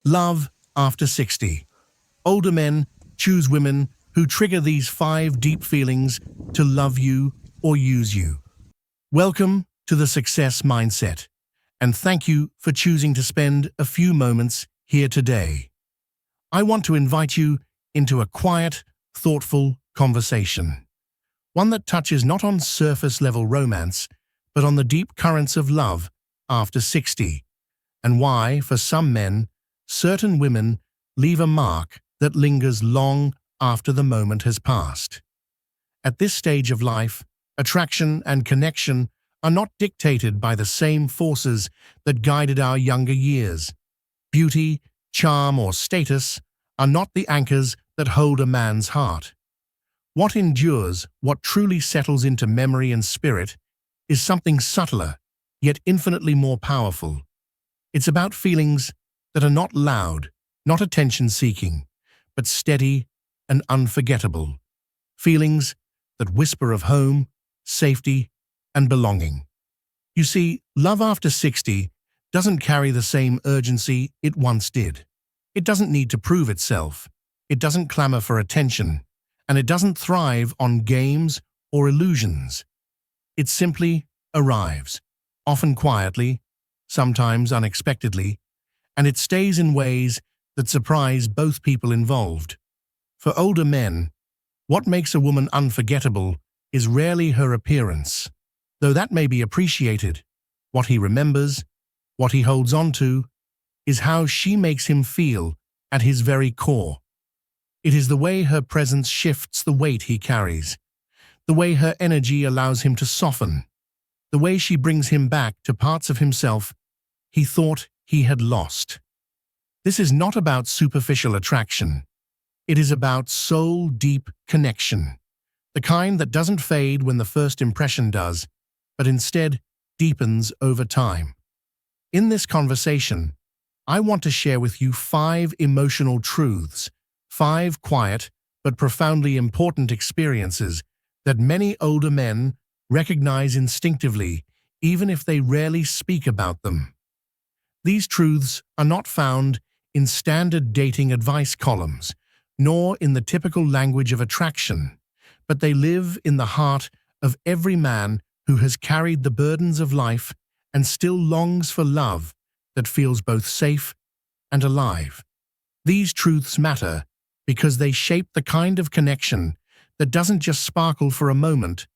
Love after 60. Older men choose women who trigger these 5 deep feelings to love you or use you. Welcome to the Success Mindset, and thank you for choosing to spend a few moments here today. I want to invite you into a quiet, thoughtful conversation. One that touches not on surface-level romance, but on the deep currents of love after 60, and why, for some men, certain women leave a mark that lingers long after the moment has passed. At this stage of life, attraction and connection are not dictated by the same forces that guided our younger years. Beauty, charm, or status are not the anchors that hold a man's heart. What endures, what truly settles into memory and spirit, is something subtler, yet infinitely more powerful. It's about feelings that are not loud, not attention-seeking, but steady and unforgettable. Feelings that whisper of home, safety, and belonging. You see, love after 60 doesn't carry the same urgency it once did. It doesn't need to prove itself. It doesn't clamor for attention, and it doesn't thrive on games or illusions. It simply arrives, often quietly, sometimes unexpectedly, and it stays in ways that surprise both people involved. For older men, what makes a woman unforgettable is rarely her appearance. Though that may be appreciated, what he remembers, what he holds on to, is how she makes him feel at his very core. It is the way her presence shifts the weight he carries, the way her energy allows him to soften, the way she brings him back to parts of himself he thought he had lost. This is not about superficial attraction. It is about soul-deep connection, the kind that doesn't fade when the first impression does, but instead deepens over time. In this conversation, I want to share with you 5 emotional truths, 5 quiet but profoundly important experiences that many older men recognize instinctively, even if they rarely speak about them. These truths are not found in standard dating advice columns, nor in the typical language of attraction, but they live in the heart of every man who has carried the burdens of life and still longs for love that feels both safe and alive. These truths matter because they shape the kind of connection that doesn't just sparkle for a moment,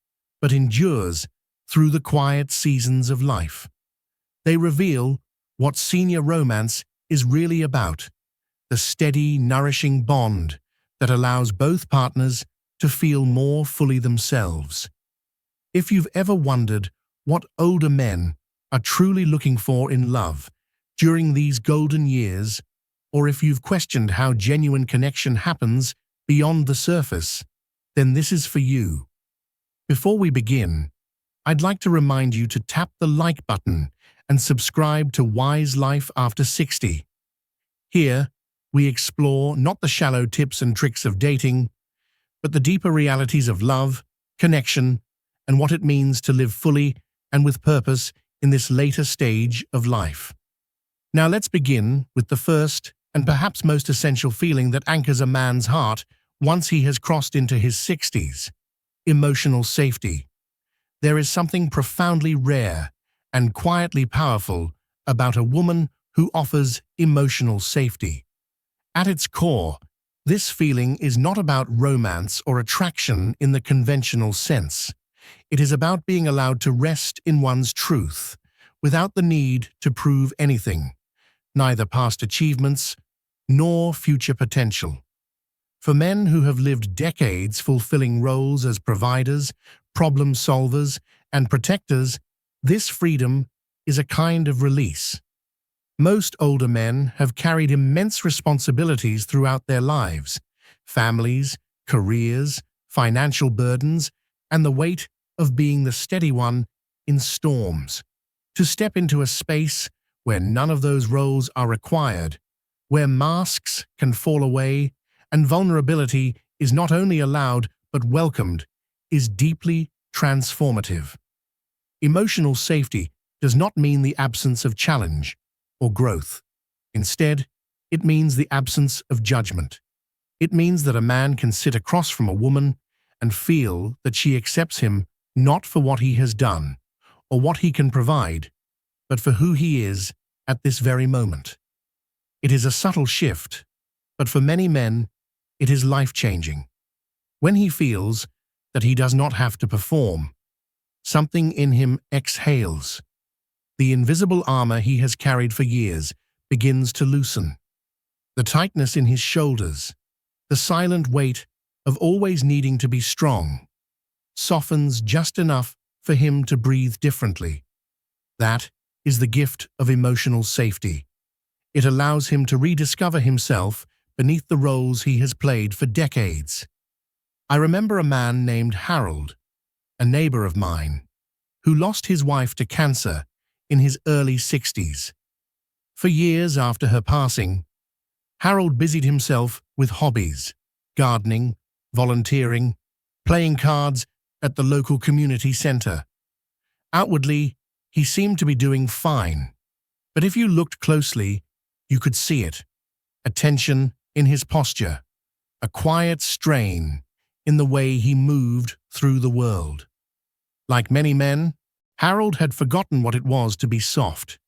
but endures through the quiet seasons of life. They reveal what senior romance is really about, the steady, nourishing bond that allows both partners to feel more fully themselves. If you've ever wondered what older men are truly looking for in love during these golden years, or if you've questioned how genuine connection happens beyond the surface, then this is for you. Before we begin, I'd like to remind you to tap the like button and subscribe to Wise Life After 60. Here, we explore not the shallow tips and tricks of dating, but the deeper realities of love, connection, and what it means to live fully and with purpose in this later stage of life. Now let's begin with the first and perhaps most essential feeling that anchors a man's heart once he has crossed into his 60s: emotional safety. There is something profoundly rare and quietly powerful about a woman who offers emotional safety. At its core, this feeling is not about romance or attraction in the conventional sense. It is about being allowed to rest in one's truth, without the need to prove anything, neither past achievements nor future potential. For men who have lived decades fulfilling roles as providers, problem solvers, and protectors, this freedom is a kind of release. Most older men have carried immense responsibilities throughout their lives: families, careers, financial burdens, and the weight of being the steady one in storms. To step into a space where none of those roles are required, where masks can fall away and vulnerability is not only allowed but welcomed, is deeply transformative. Emotional safety does not mean the absence of challenge or growth. Instead, It means the absence of judgment. It means that a man can sit across from a woman and feel that she accepts him not for what he has done or what he can provide, but for who he is at this very moment. It is a subtle shift, but for many men, it is life-changing. When he feels that he does not have to perform, something in him exhales. The invisible armor he has carried for years begins to loosen. The tightness in his shoulders, the silent weight of always needing to be strong, softens just enough for him to breathe differently. That is the gift of emotional safety. It allows him to rediscover himself beneath the roles he has played for decades. I remember a man named Harold, a neighbor of mine, who lost his wife to cancer in his early 60s. For years after her passing, Harold busied himself with hobbies, gardening, volunteering, playing cards at the local community center. Outwardly, he seemed to be doing fine, but if you looked closely, you could see it. A tension in his posture, a quiet strain in the way he moved through the world. Like many men, Harold had forgotten what it was to be soft,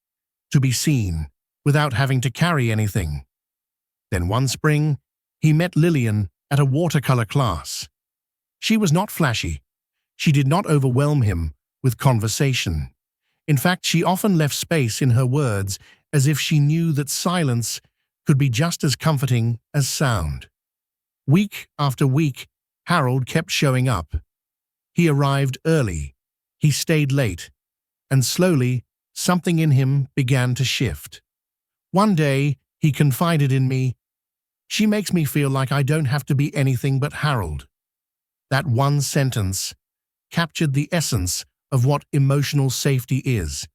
to be seen, without having to carry anything. Then one spring, he met Lillian at a watercolor class. She was not flashy. She did not overwhelm him with conversation. In fact, she often left space in her words as if she knew that silence could be just as comforting as sound. Week after week, Harold kept showing up. He arrived early, he stayed late, and slowly something in him began to shift. One day, he confided in me, "She makes me feel like I don't have to be anything but Harold." That one sentence captured the essence of what emotional safety is.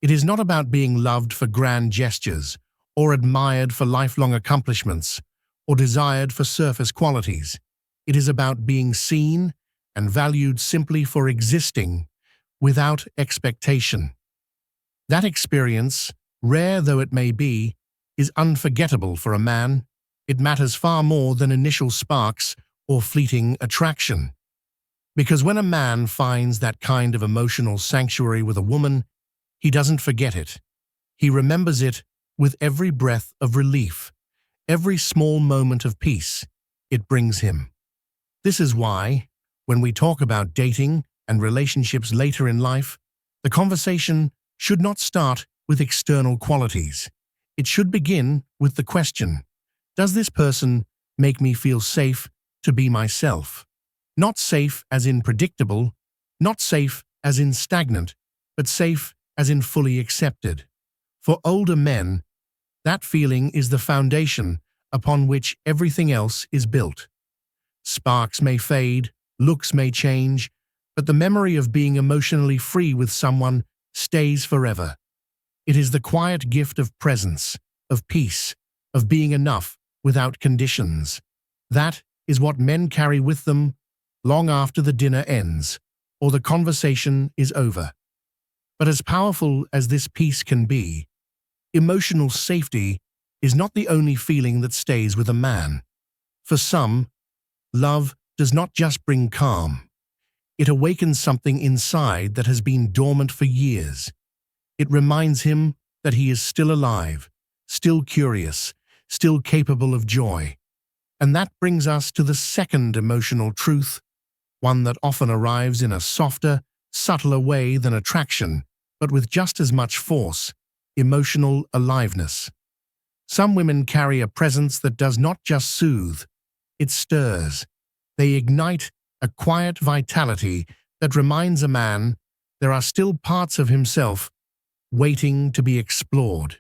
It is not about being loved for grand gestures, or admired for lifelong accomplishments, or desired for surface qualities. It is about being seen and valued simply for existing, without expectation. That experience, rare though it may be, is unforgettable for a man. It matters far more than initial sparks or fleeting attraction. Because when a man finds that kind of emotional sanctuary with a woman, he doesn't forget it. He remembers it with every breath of relief, every small moment of peace it brings him. This is why, when we talk about dating and relationships later in life, the conversation should not start with external qualities. It should begin with the question, does this person make me feel safe to be myself? Not safe as in predictable, not safe as in stagnant, but safe as in fully accepted. For older men, that feeling is the foundation upon which everything else is built. Sparks may fade, looks may change, but the memory of being emotionally free with someone stays forever. It is the quiet gift of presence, of peace, of being enough without conditions. That is what men carry with them long after the dinner ends or the conversation is over. But as powerful as this peace can be, emotional safety is not the only feeling that stays with a man. For some, love does not just bring calm. It awakens something inside that has been dormant for years. It reminds him that he is still alive, still curious, still capable of joy. And that brings us to the second emotional truth, one that often arrives in a softer, subtler way than attraction, but with just as much force, emotional aliveness. Some women carry a presence that does not just soothe, it stirs. They ignite a quiet vitality that reminds a man there are still parts of himself waiting to be explored.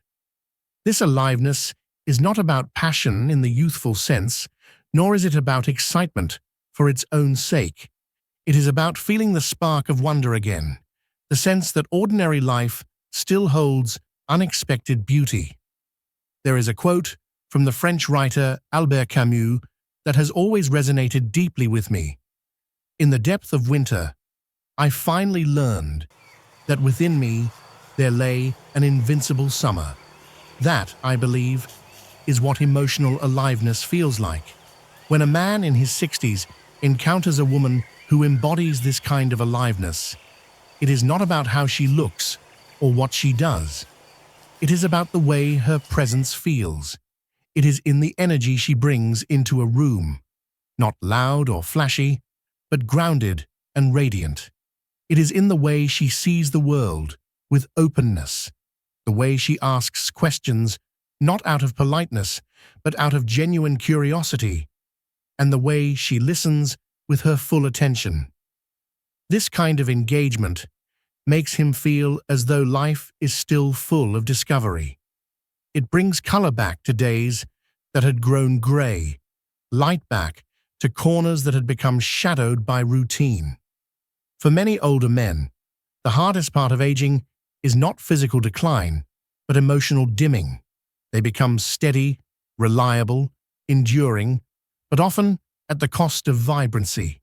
This aliveness is not about passion in the youthful sense, nor is it about excitement for its own sake. It is about feeling the spark of wonder again, the sense that ordinary life still holds unexpected beauty. There is a quote from the French writer Albert Camus that has always resonated deeply with me. In the depth of winter, I finally learned that within me there lay an invincible summer. That, I believe, is what emotional aliveness feels like. When a man in his 60s encounters a woman who embodies this kind of aliveness, it is not about how she looks or what she does. It is about the way her presence feels. It is in the energy she brings into a room, not loud or flashy, but grounded and radiant. It is in the way she sees the world with openness, the way she asks questions not out of politeness, but out of genuine curiosity, and the way she listens with her full attention. This kind of engagement makes him feel as though life is still full of discovery. It brings color back to days that had grown gray, light back to corners that had become shadowed by routine. For many older men, the hardest part of aging is not physical decline, but emotional dimming. They become steady, reliable, enduring, but often at the cost of vibrancy.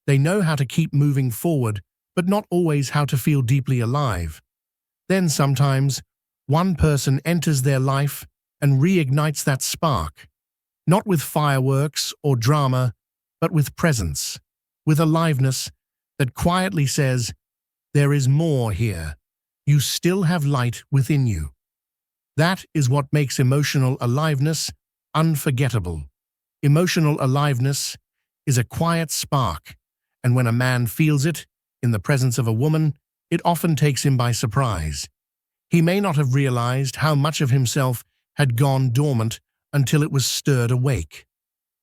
They know how to keep moving forward, but not always how to feel deeply alive. Then sometimes, one person enters their life and reignites that spark, not with fireworks or drama, but with presence, with aliveness that quietly says, "There is more here. You still have light within you." That is what makes emotional aliveness unforgettable. Emotional aliveness is a quiet spark, and when a man feels it in the presence of a woman, it often takes him by surprise. He may not have realized how much of himself had gone dormant until it was stirred awake.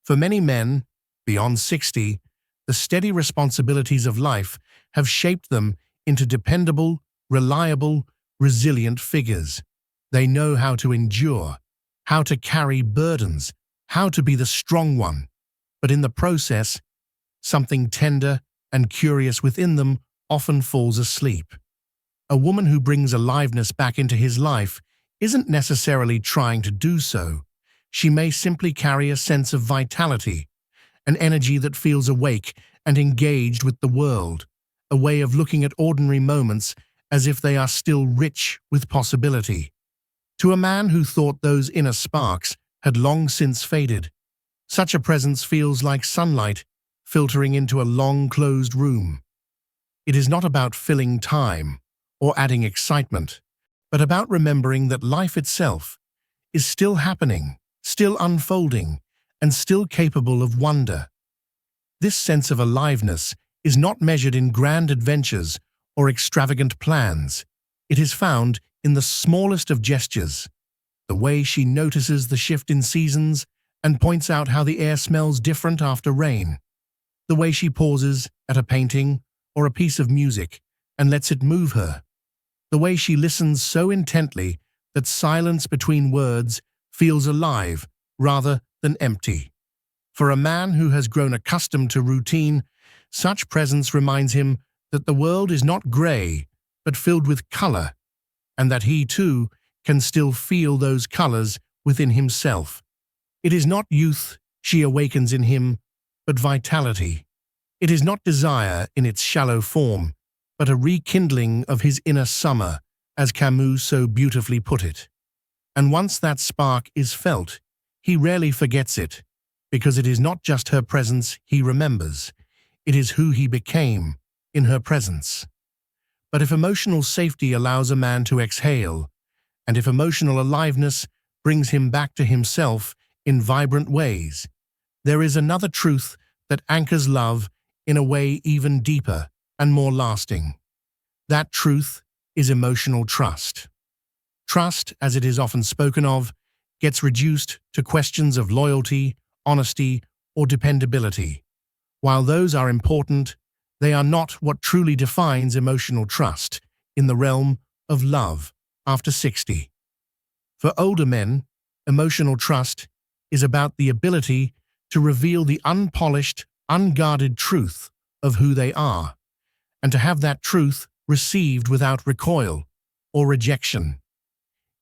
For many men, beyond 60, the steady responsibilities of life have shaped them into dependable, reliable, resilient figures. They know how to endure, how to carry burdens, how to be the strong one. But in the process, something tender and curious within them often falls asleep. A woman who brings aliveness back into his life isn't necessarily trying to do so. She may simply carry a sense of vitality, an energy that feels awake and engaged with the world, a way of looking at ordinary moments as if they are still rich with possibility. To a man who thought those inner sparks had long since faded, such a presence feels like sunlight filtering into a long-closed room. It is not about filling time or adding excitement, but about remembering that life itself is still happening, still unfolding, and still capable of wonder. This sense of aliveness is not measured in grand adventures or extravagant plans. It is found in the smallest of gestures, the way she notices the shift in seasons and points out how the air smells different after rain, the way she pauses at a painting or a piece of music and lets it move her, the way she listens so intently that silence between words feels alive rather than empty. For a man who has grown accustomed to routine, such presence reminds him that the world is not grey, but filled with color, and that he too can still feel those colors within himself. It is not youth she awakens in him, but vitality. It is not desire in its shallow form, but a rekindling of his inner summer, as Camus so beautifully put it. And once that spark is felt, he rarely forgets it, because it is not just her presence he remembers, it is who he became in her presence. But if emotional safety allows a man to exhale, and if emotional aliveness brings him back to himself in vibrant ways, there is another truth that anchors love in a way even deeper and more lasting. That truth is emotional trust. Trust, as it is often spoken of, gets reduced to questions of loyalty, honesty, or dependability. While those are important, they are not what truly defines emotional trust in the realm of love after 60. For older men, emotional trust is about the ability to reveal the unpolished, unguarded truth of who they are, and to have that truth received without recoil or rejection.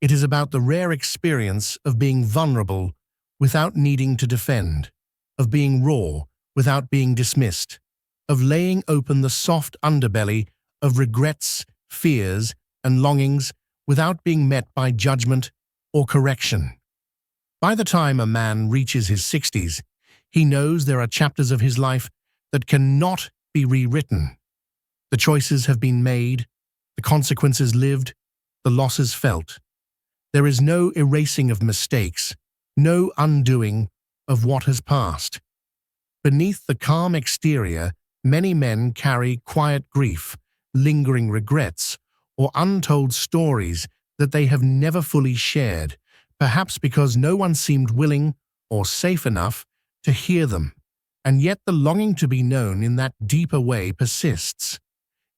It is about the rare experience of being vulnerable without needing to defend, of being raw without being dismissed, of laying open the soft underbelly of regrets, fears, and longings without being met by judgment or correction. By the time a man reaches his 60s, he knows there are chapters of his life that cannot be rewritten. The choices have been made, the consequences lived, the losses felt. There is no erasing of mistakes, no undoing of what has passed. Beneath the calm exterior, many men carry quiet grief, lingering regrets, or untold stories that they have never fully shared, perhaps because no one seemed willing or safe enough to hear them. And yet the longing to be known in that deeper way persists.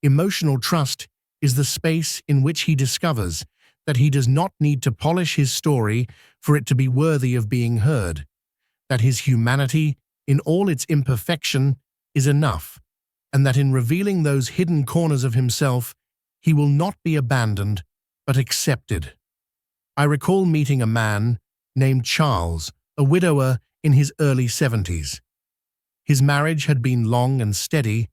Emotional trust is the space in which he discovers that he does not need to polish his story for it to be worthy of being heard, that his humanity, in all its imperfection, is enough, and that in revealing those hidden corners of himself, he will not be abandoned, but accepted. I recall meeting a man named Charles, a widower in his early 70s. His marriage had been long and steady,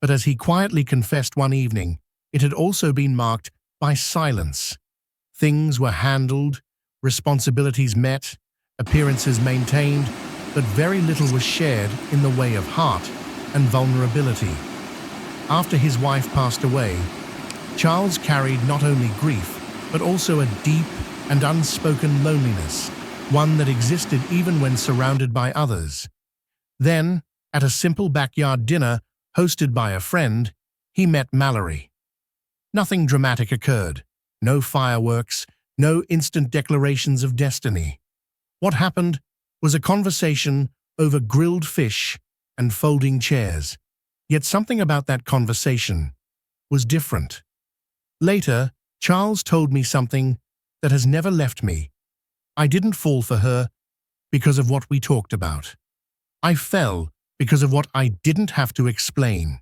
but as he quietly confessed one evening, it had also been marked by silence. Things were handled, responsibilities met, appearances maintained, but very little was shared in the way of heart and vulnerability. After his wife passed away, Charles carried not only grief, but also a deep and unspoken loneliness, one that existed even when surrounded by others. Then, at a simple backyard dinner hosted by a friend, he met Mallory. Nothing dramatic occurred, no fireworks, no instant declarations of destiny. What happened was a conversation over grilled fish and folding chairs. Yet something about that conversation was different. Later, Charles told me something that has never left me. I didn't fall for her because of what we talked about. I fell because of what I didn't have to explain.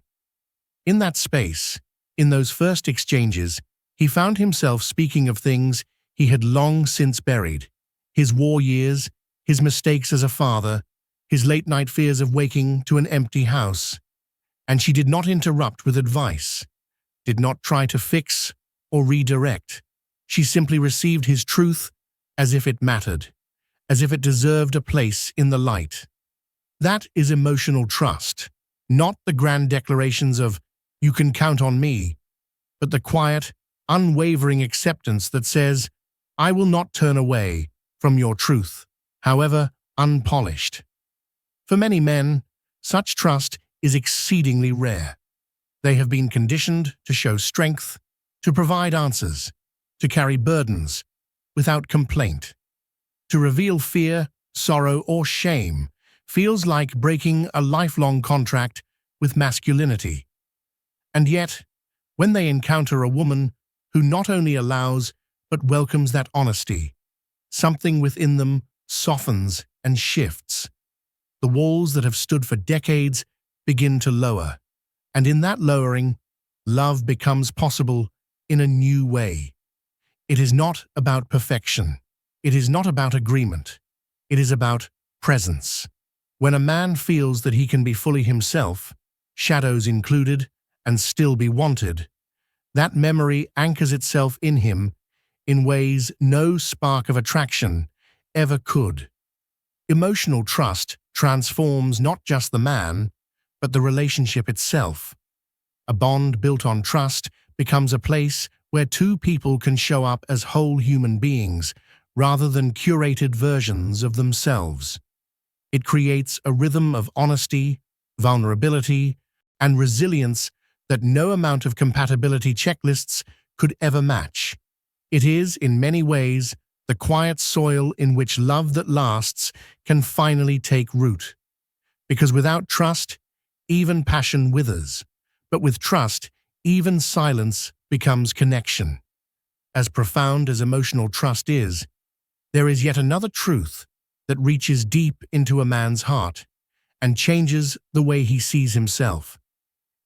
In that space, in those first exchanges, he found himself speaking of things he had long since buried. His war years, his mistakes as a father, his late-night fears of waking to an empty house. And she did not interrupt with advice, did not try to fix or redirect. She simply received his truth as if it mattered, as if it deserved a place in the light. That is emotional trust, not the grand declarations of, "You can count on me," but the quiet, unwavering acceptance that says, "I will not turn away from your truth, however unpolished." For many men, such trust is exceedingly rare. They have been conditioned to show strength, to provide answers, to carry burdens without complaint. To reveal fear, sorrow, or shame feels like breaking a lifelong contract with masculinity. And yet, when they encounter a woman who not only allows but welcomes that honesty, something within them softens and shifts. The walls that have stood for decades begin to lower, and in that lowering, love becomes possible in a new way. It is not about perfection. It is not about agreement. It is about presence. When a man feels that he can be fully himself, shadows included, and still be wanted, that memory anchors itself in him in ways no spark of attraction ever could. Emotional trust transforms not just the man, but the relationship itself. A bond built on trust becomes a place where two people can show up as whole human beings rather than curated versions of themselves. It creates a rhythm of honesty, vulnerability, and resilience that no amount of compatibility checklists could ever match. It is, in many ways, the quiet soil in which love that lasts can finally take root. Because without trust, even passion withers. But with trust, even silence becomes connection. As profound as emotional trust is, there is yet another truth that reaches deep into a man's heart and changes the way he sees himself.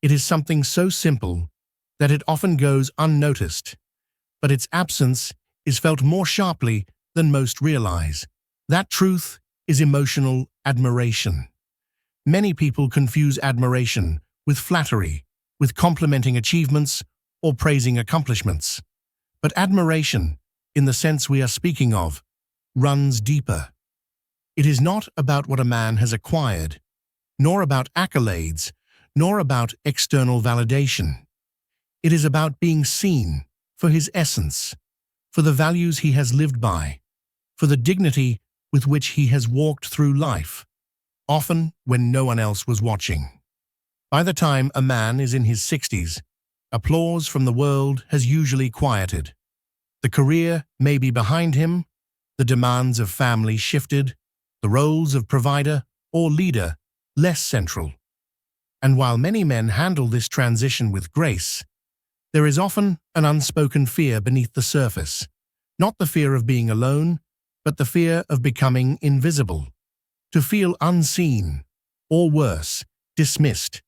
It is something so simple that it often goes unnoticed, but its absence is felt more sharply than most realize. That truth is emotional admiration. Many people confuse admiration with flattery, with complimenting achievements or praising accomplishments. But admiration, in the sense we are speaking of, runs deeper. It is not about what a man has acquired, nor about accolades, nor about external validation. It is about being seen for his essence, for the values he has lived by, for the dignity with which he has walked through life, often when no one else was watching. By the time a man is in his 60s, applause from the world has usually quieted. The career may be behind him, the demands of family shifted, the roles of provider or leader less central. And while many men handle this transition with grace, there is often an unspoken fear beneath the surface, not the fear of being alone, but the fear of becoming invisible. To feel unseen, or worse, dismissed,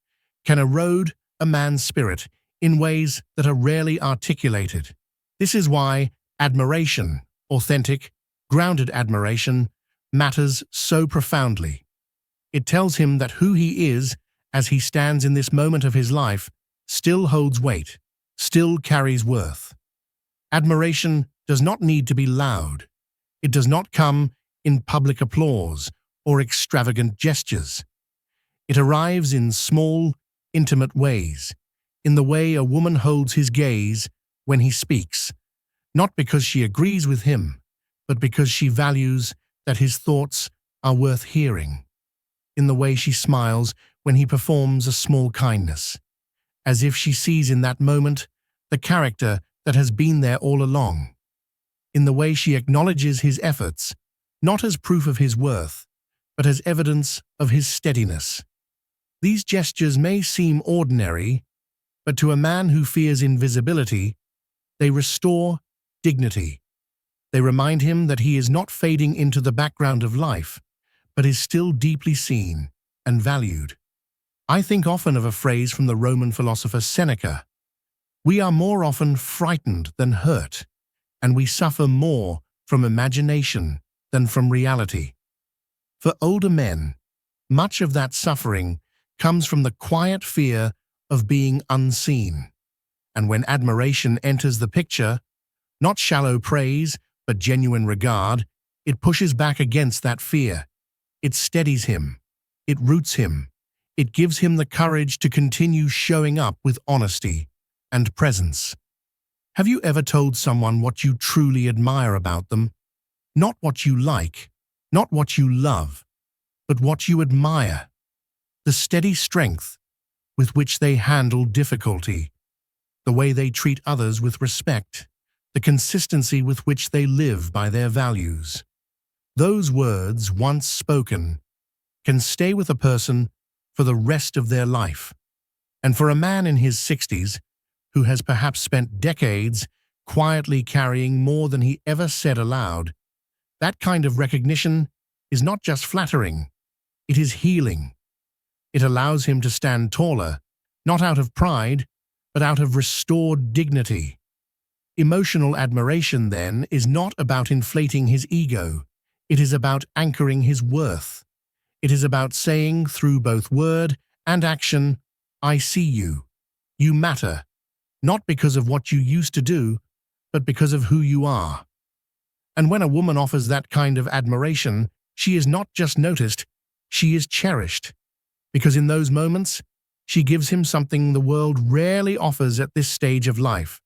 can erode a man's spirit in ways that are rarely articulated. This is why admiration, authentic, grounded admiration, matters so profoundly. It tells him that who he is, as he stands in this moment of his life, still holds weight, still carries worth. Admiration does not need to be loud. It does not come in public applause or extravagant gestures. It arrives in small, intimate ways, in the way a woman holds his gaze when he speaks, not because she agrees with him, but because she values that his thoughts are worth hearing, in the way she smiles when he performs a small kindness, as if she sees in that moment the character that has been there all along, in the way she acknowledges his efforts, not as proof of his worth, but as evidence of his steadiness. These gestures may seem ordinary, but to a man who fears invisibility, they restore dignity. They remind him that he is not fading into the background of life, but is still deeply seen and valued. I think often of a phrase from the Roman philosopher Seneca: "We are more often frightened than hurt, and we suffer more from imagination than from reality." For older men, much of that suffering comes from the quiet fear of being unseen. And when admiration enters the picture, not shallow praise, but genuine regard, it pushes back against that fear. It steadies him. It roots him. It gives him the courage to continue showing up with honesty and presence. Have you ever told someone what you truly admire about them? Not what you like, not what you love, but what you admire. The steady strength with which they handle difficulty, the way they treat others with respect, the consistency with which they live by their values. Those words, once spoken, can stay with a person for the rest of their life. And for a man in his 60s, who has perhaps spent decades quietly carrying more than he ever said aloud, that kind of recognition is not just flattering, it is healing. It allows him to stand taller, not out of pride, but out of restored dignity. Emotional admiration, then, is not about inflating his ego. It is about anchoring his worth. It is about saying, through both word and action, "I see you. You matter," not because of what you used to do, but because of who you are. And when a woman offers that kind of admiration, she is not just noticed, she is cherished. Because in those moments, she gives him something the world rarely offers at this stage of life: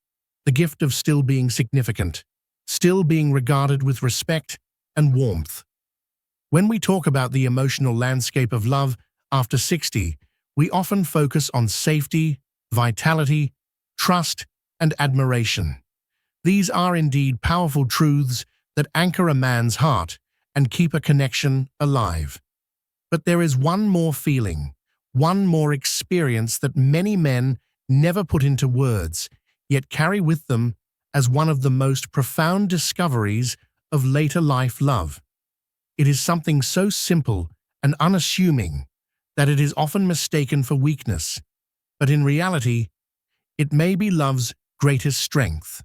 the gift of still being significant, still being regarded with respect and warmth. When we talk about the emotional landscape of love after 60, we often focus on safety, vitality, trust, and admiration. These are indeed powerful truths that anchor a man's heart and keep a connection alive. But there is one more feeling, one more experience that many men never put into words, yet carry with them as one of the most profound discoveries of later life love. It is something so simple and unassuming that it is often mistaken for weakness, but in reality, it may be love's greatest strength.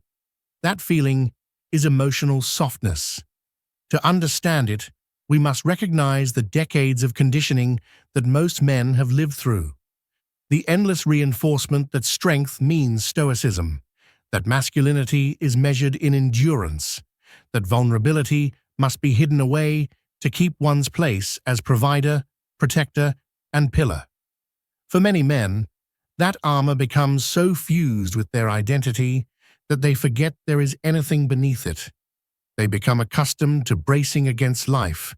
That feeling is emotional softness. To understand it, we must recognize the decades of conditioning that most men have lived through. The endless reinforcement that strength means stoicism, that masculinity is measured in endurance, that vulnerability must be hidden away to keep one's place as provider, protector, and pillar. For many men, that armor becomes so fused with their identity that they forget there is anything beneath it. They become accustomed to bracing against life,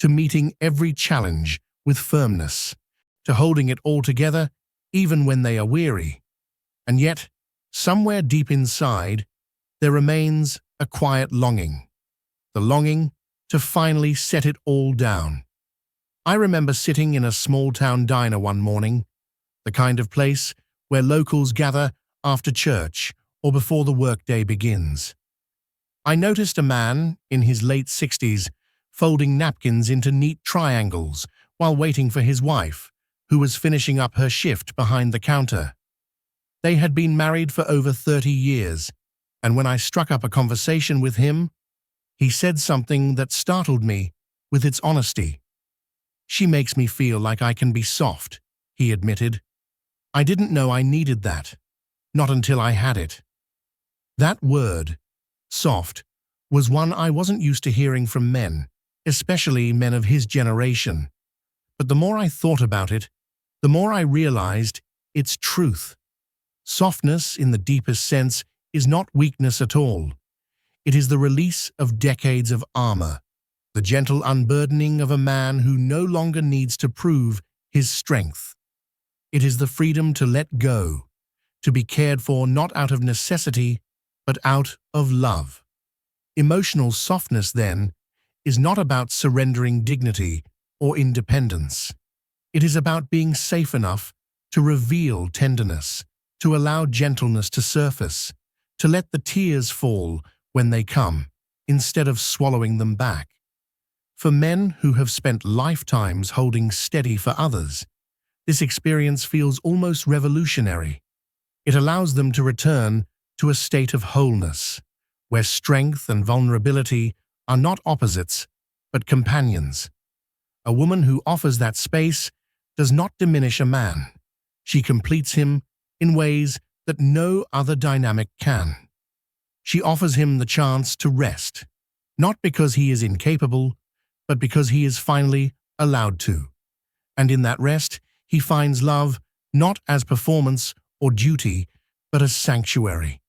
to meeting every challenge with firmness, to holding it all together even when they are weary. And yet, somewhere deep inside, there remains a quiet longing, the longing to finally set it all down. I remember sitting in a small-town diner one morning, the kind of place where locals gather after church or before the workday begins. I noticed a man in his late 60s folding napkins into neat triangles while waiting for his wife, who was finishing up her shift behind the counter. They had been married for over 30 years, and when I struck up a conversation with him, he said something that startled me with its honesty. "She makes me feel like I can be soft," he admitted. "I didn't know I needed that, not until I had it." That word, soft, was one I wasn't used to hearing from men, especially men of his generation. But the more I thought about it, the more I realized its truth. Softness, in the deepest sense, is not weakness at all. It is the release of decades of armor, the gentle unburdening of a man who no longer needs to prove his strength. It is the freedom to let go, to be cared for not out of necessity, but out of love. Emotional softness, then, is not about surrendering dignity or independence. It is about being safe enough to reveal tenderness, to allow gentleness to surface, to let the tears fall when they come, instead of swallowing them back. For men who have spent lifetimes holding steady for others, this experience feels almost revolutionary. It allows them to return to a state of wholeness, where strength and vulnerability are not opposites, but companions. A woman who offers that space does not diminish a man. She completes him in ways that no other dynamic can. She offers him the chance to rest, not because he is incapable, but because he is finally allowed to. And in that rest, he finds love not as performance or duty, but as sanctuary.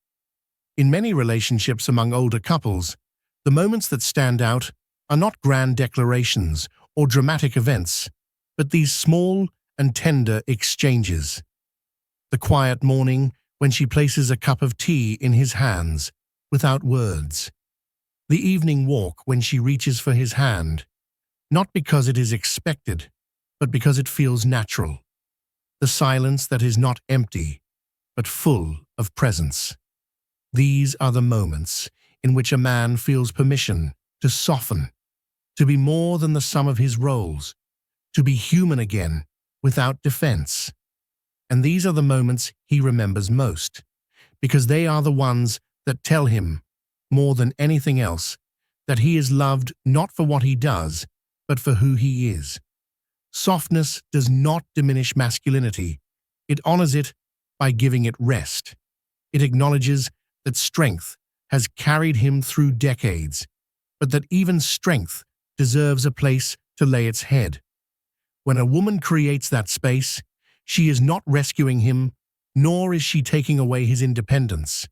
In many relationships among older couples, the moments that stand out are not grand declarations or dramatic events, but these small and tender exchanges. The quiet morning when she places a cup of tea in his hands, without words. The evening walk when she reaches for his hand, not because it is expected, but because it feels natural. The silence that is not empty, but full of presence. These are the moments in which a man feels permission to soften, to be more than the sum of his roles, to be human again without defense. And these are the moments he remembers most, because they are the ones that tell him, more than anything else, that he is loved not for what he does, but for who he is. Softness does not diminish masculinity. It honors it by giving it rest. It acknowledges that strength has carried him through decades, but that even strength deserves a place to lay its head. When a woman creates that space, she is not rescuing him, nor is she taking away his independence.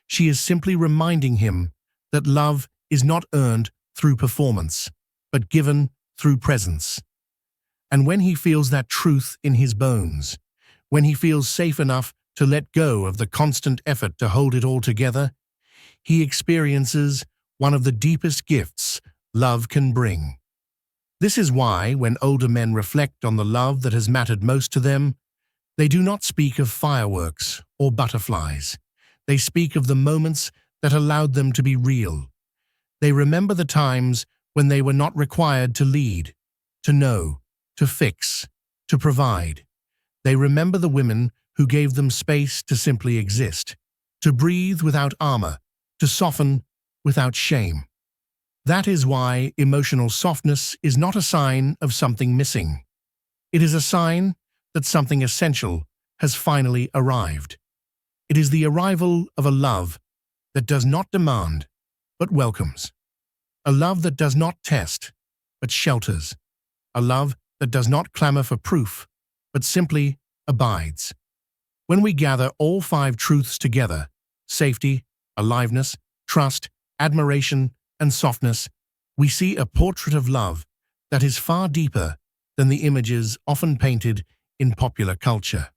She is simply reminding him that love is not earned through performance, but given through presence. And when he feels that truth in his bones, when he feels safe enough to let go of the constant effort to hold it all together, he experiences one of the deepest gifts love can bring. This is why, when older men reflect on the love that has mattered most to them, they do not speak of fireworks or butterflies. They speak of the moments that allowed them to be real. They remember the times when they were not required to lead, to know, to fix, to provide. They remember the women who gave them space to simply exist, to breathe without armor, to soften without shame. That is why emotional softness is not a sign of something missing. It is a sign that something essential has finally arrived. It is the arrival of a love that does not demand, but welcomes. A love that does not test, but shelters. A love that does not clamor for proof, but simply abides. When we gather all 5 truths together, safety, aliveness, trust, admiration, and softness, we see a portrait of love that is far deeper than the images often painted in popular culture.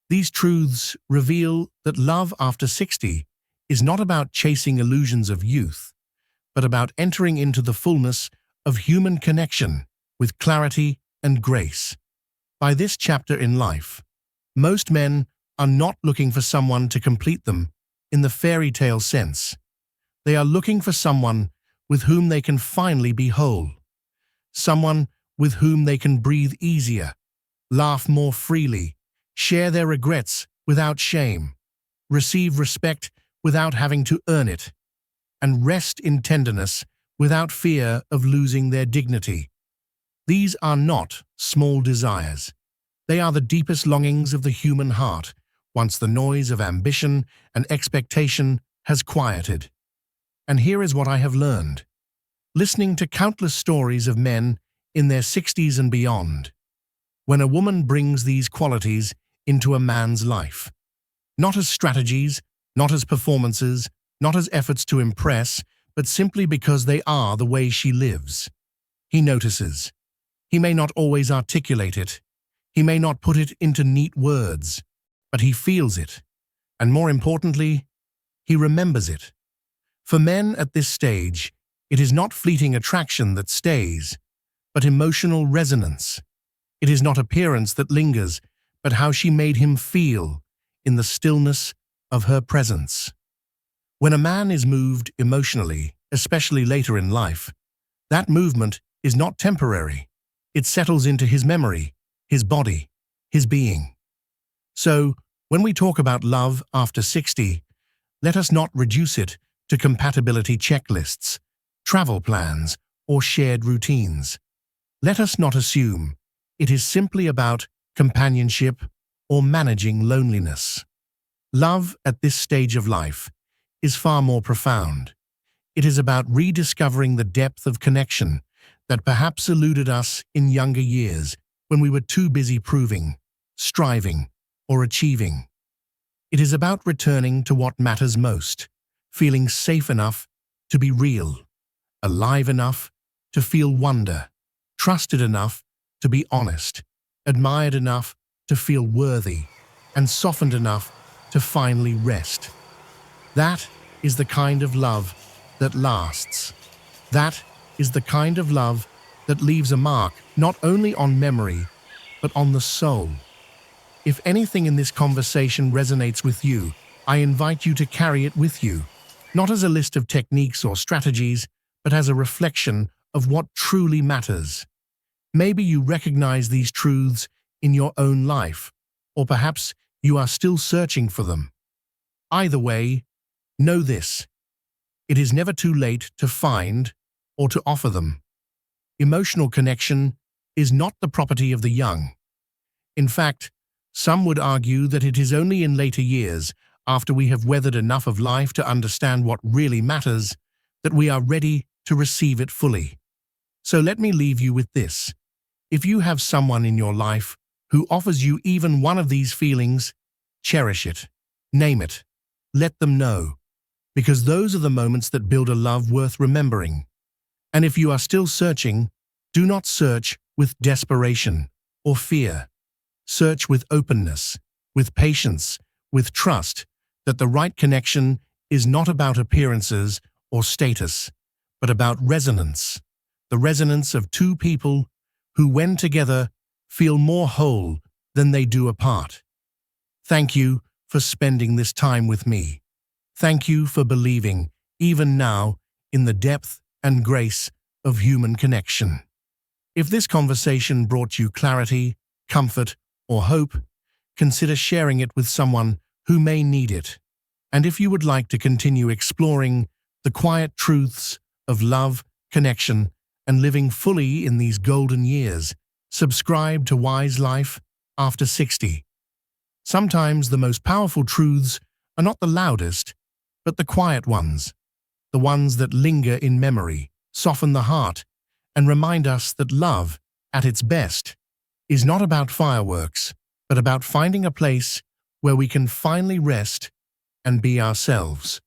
These truths reveal that love after 60 is not about chasing illusions of youth, but about entering into the fullness of human connection with clarity and grace. By this chapter in life, most men are not looking for someone to complete them in the fairy tale sense. They are looking for someone with whom they can finally be whole, someone with whom they can breathe easier, laugh more freely, share their regrets without shame, receive respect without having to earn it, and rest in tenderness without fear of losing their dignity. These are not small desires. They are the deepest longings of the human heart, once the noise of ambition and expectation has quieted. And here is what I have learned, listening to countless stories of men in their 60s and beyond. When a woman brings these qualities into a man's life, not as strategies, not as performances, not as efforts to impress, but simply because they are the way she lives, he notices. He may not always articulate it. He may not put it into neat words, but he feels it. And more importantly, he remembers it. For men at this stage, it is not fleeting attraction that stays, but emotional resonance. It is not appearance that lingers, but how she made him feel in the stillness of her presence. When a man is moved emotionally, especially later in life, that movement is not temporary. It settles into his memory, his body, his being. So, when we talk about love after 60, let us not reduce it to compatibility checklists, travel plans, or shared routines. Let us not assume it is simply about companionship or managing loneliness. Love at this stage of life is far more profound. It is about rediscovering the depth of connection that perhaps eluded us in younger years when we were too busy proving, striving, or achieving. It is about returning to what matters most, feeling safe enough to be real, alive enough to feel wonder, trusted enough to be honest, admired enough to feel worthy, and softened enough to finally rest. That is the kind of love that lasts. That is the kind of love that leaves a mark not only on memory, but on the soul. If anything in this conversation resonates with you, I invite you to carry it with you, not as a list of techniques or strategies, but as a reflection of what truly matters. Maybe you recognize these truths in your own life, or perhaps you are still searching for them. Either way, know this: it is never too late to find or to offer them. Emotional connection is not the property of the young. In fact, some would argue that it is only in later years, after we have weathered enough of life to understand what really matters, that we are ready to receive it fully. So let me leave you with this. If you have someone in your life who offers you even one of these feelings, cherish it, name it, let them know, because those are the moments that build a love worth remembering. And if you are still searching, do not search with desperation or fear. Search with openness, with patience, with trust that the right connection is not about appearances or status, but about resonance, the resonance of two people who, when together, feel more whole than they do apart. Thank you for spending this time with me. Thank you for believing, even now, in the depth and grace of human connection. If this conversation brought you clarity, comfort, or hope, consider sharing it with someone who may need it. And if you would like to continue exploring the quiet truths of love, connection, and living fully in these golden years, subscribe to Wise Life After 60. Sometimes the most powerful truths are not the loudest, but the quiet ones, the ones that linger in memory, soften the heart, and remind us that love, at its best, is not about fireworks, but about finding a place where we can finally rest and be ourselves.